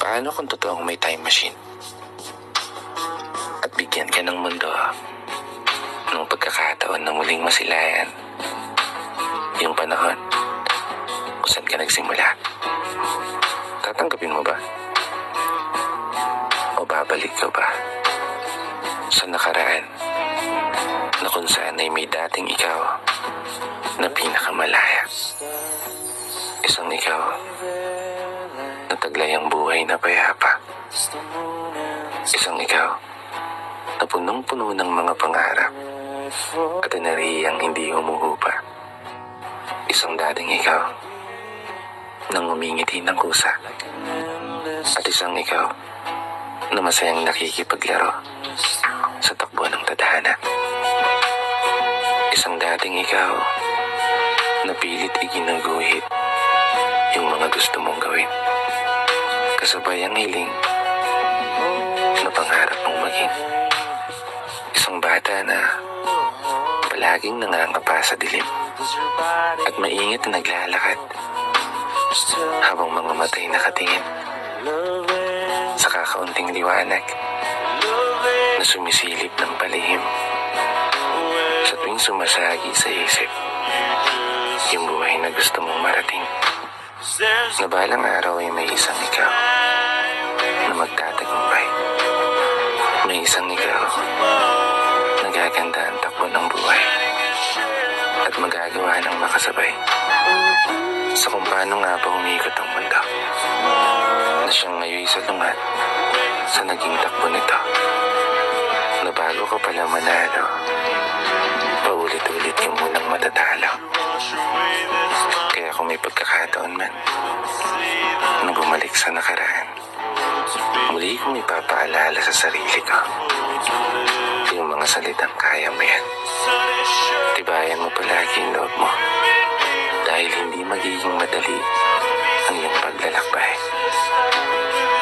Paano kung totoong may time machine? At bigyan ka ng mundo ng pagkakataon na muling masilayan yung panahon kung saan ka nagsimula. Tatanggapin mo ba? O babalik ka ba sa nakaraan na kung saan ay may dating ikaw na pinakamalaya? Isang ikaw na taglay ang buhay na payapa. Isang ikaw na punong-puno ng mga pangarap at enerhiyang hindi humuhupa. Isang dating ikaw nang umingiti ng kusa. At isang ikaw na masayang nakikipaglaro sa takbo ng tadhana. Isang dating ikaw na pilit iginaguhit yung mga gusto mong gawin. Kasabay ang hiling na pangarap mong maging. Isang bata na palaging nangangapa sa dilim at maingat na naglalakad habang mga matay nakatingin sa kakaunting liwanag na sumisilip ng palihim sa tuwing sumasagi sa isip yung buhay na gusto mong marating. Na balang araw ay may isang ikaw na magtatagumpay. May isang ikaw na gaganda ang takbo ng buhay at magagawa ng makasabay sa kung paano nga ba umikot ang mundo na siyang ngayon sa lungat sa naging takbo nito. Na bago ka pala manalo, paulit-ulit yung munang matatalo. Kaya kung may pagkakataon man na bumalik sa nakaraan, muli kong ipapaalala sa sarili ko yung mga salitang kaya mo yan. Tibayan mo palagi yung loob mo dahil hindi magiging madali ang iyong paglalakbay.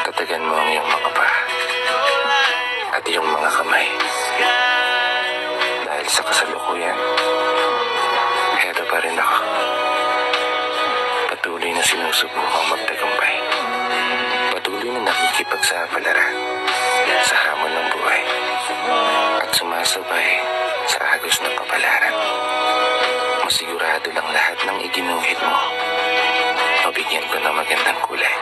Tatagan mo ang iyong mga paa at iyong mga kamay dahil sa kasalukuyan, heto pa rin ako. Patuloy na sinusubukang magtagumpay. Patuloy na nakikipagsapalaran sa hamon ng buhay at sumasabay sa agos ng kapalaran. Masigurado lang lahat ng iginuhit mo mabigyan ko ng magandang kulay.